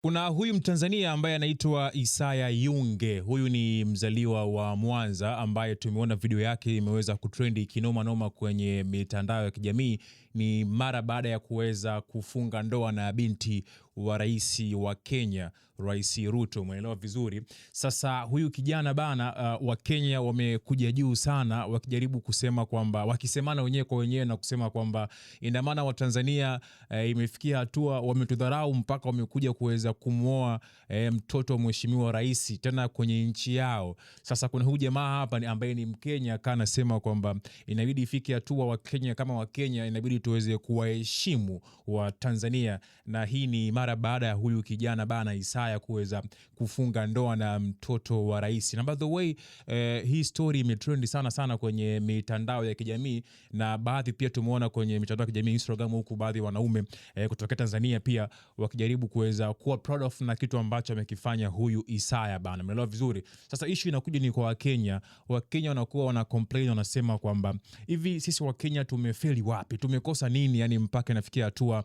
Kuna huyu Mtanzania ambaye anaitwa Isaya Yunge. Huyu ni mzaliwa wa Mwanza ambaye tumeona video yake imeweza kutrendi kinoma noma kwenye mitandao ya kijamii. Ni mara baada ya kuweza kufunga ndoa na binti wa rais wa Kenya, Rais Ruto. Umeelewa vizuri. Sasa huyu kijana bana, wa Kenya wamekuja juu sana wakijaribu kusema kwamba, wakisemana wenyewe kwa wenyewe na kusema kwamba ina maana wa Tanzania imefikia hatua wametudharau mpaka wamekuja kuweza kumuoa mtoto wa mheshimiwa rais tena kwenye nchi yao. Sasa kuna huyu jamaa hapa ambaye ni Mkenya kana sema kwamba inabidi ifike hatua wa Kenya kama wa Kenya inabidi tuweze kuwaheshimu wa Tanzania, na hii ni mara baada ya huyu kijana bana Isaya kuweza kufunga ndoa na mtoto wa rais. Na by the way, hii story imetrend sana kwenye mitandao ya kijamii, na baadhi pia tumeona kwenye mitandao ya kijamii Instagram huku baadhi wanaume kutoka Tanzania pia wakijaribu kuweza kuwa proud of na kitu ambacho amekifanya huyu Isaya bana. Umeelewa vizuri. Sasa issue inakuja ni kwa Wakenya. Wakenya wanakuwa wana complain, wanasema kwamba hivi sisi Wakenya tumefeli wapi? Tumekosa nini yani mpaka inafikia hatua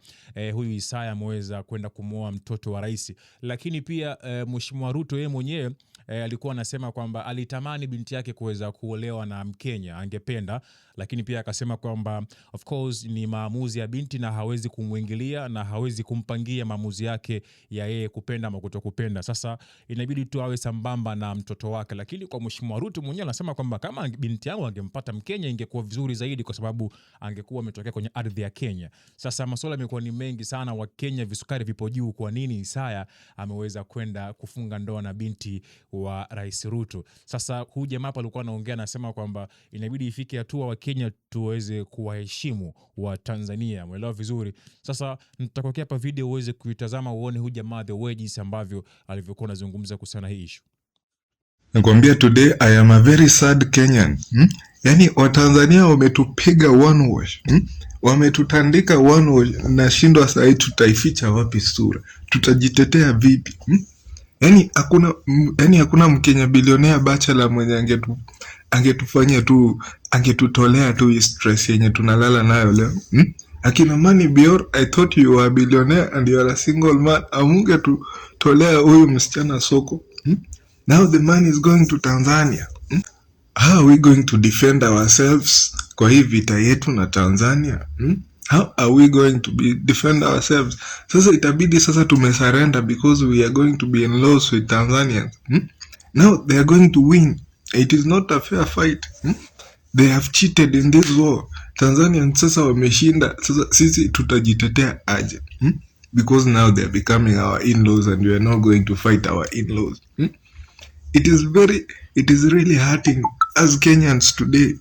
huyu Isaya ameweza kwenda kumuoa mtoto wa rais. Lakini pia Mheshimiwa Ruto yeye mwenyewe alikuwa anasema kwamba alitamani binti yake kuweza kuolewa na Mkenya, angependa, lakini pia akasema kwamba of course ni maamuzi ya binti na hawezi kumuingilia na hawezi kumpangia maamuzi yake ya yeye kupenda ama kutokupenda. Sasa inabidi tu awe sambamba na mtoto wake. Lakini kwa Mheshimiwa Ruto mwenyewe anasema kwamba kama binti yangu angempata Mkenya ingekuwa vizuri zaidi, kwa sababu angekuwa ametokea kwenye ardhi ya Kenya. Sasa masuala yamekuwa ni mengi sana, wa Kenya visukari vipo juu, kwa nini Isaya ameweza kwenda kufunga ndoa na binti wa Rais Ruto. Sasa huyu jamaa hapa alikuwa anaongea, anasema kwamba inabidi ifike hatua wa Kenya tuweze kuwaheshimu wa Tanzania. Umeelewa vizuri. Sasa nitakuwekea hapa video uweze kuitazama uone huyu jamaa the way jinsi ambavyo alivyokuwa anazungumza kuhusiana hii issue. Nakwambia today I am a very sad Kenyan. Yani Watanzania wametupiga one wash. Wametutandika one wash, na shindwa sasa tutaificha wapi sura? Tutajitetea vipi? Yani hakuna Mkenya bilionea bachelor mwenye angetufanyia tu, angetutolea tu stress yenye tunalala nayo leo. Akina Mani Bior, I thought you were a billionaire and you are a single man. Amunge tutolea huyu msichana soko. Now the man is going to Tanzania. How are we going to defend ourselves kwa hii vita yetu na Tanzania? How are we going to defend ourselves? Sasa itabidi sasa tumesurrender because we are going to be in laws with Tanzanians. Now they are going to win. It is not a fair fight. They have cheated in this war. Tanzanians sasa wameshinda. Sasa sisi tutajitetea aje? Because now they are becoming our in-laws and we are not going to fight our in-laws. It is really hurting as Kenyans today.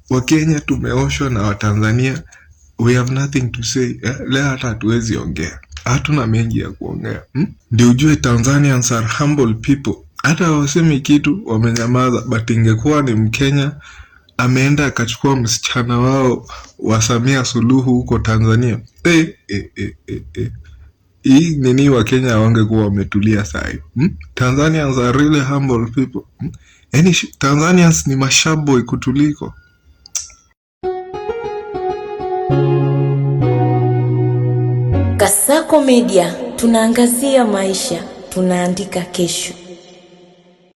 Wa Kenya tumeoshwa na wa Tanzania. We have nothing to say. Leo hata hatuwezi ongea. Hatuna mengi ya kuongea. Ndio ujue Tanzanians are humble people. Hata wasemi kitu wamenyamaza, but ingekuwa ni Mkenya ameenda akachukua msichana wao wa Samia Suluhu huko Tanzania. Hii nini wa Kenya wangekuwa wametulia sahi. Tanzanians are really humble people. Yani Tanzanians ni mashaboy kutuliko. Kasako Media, tunaangazia maisha, tunaandika kesho.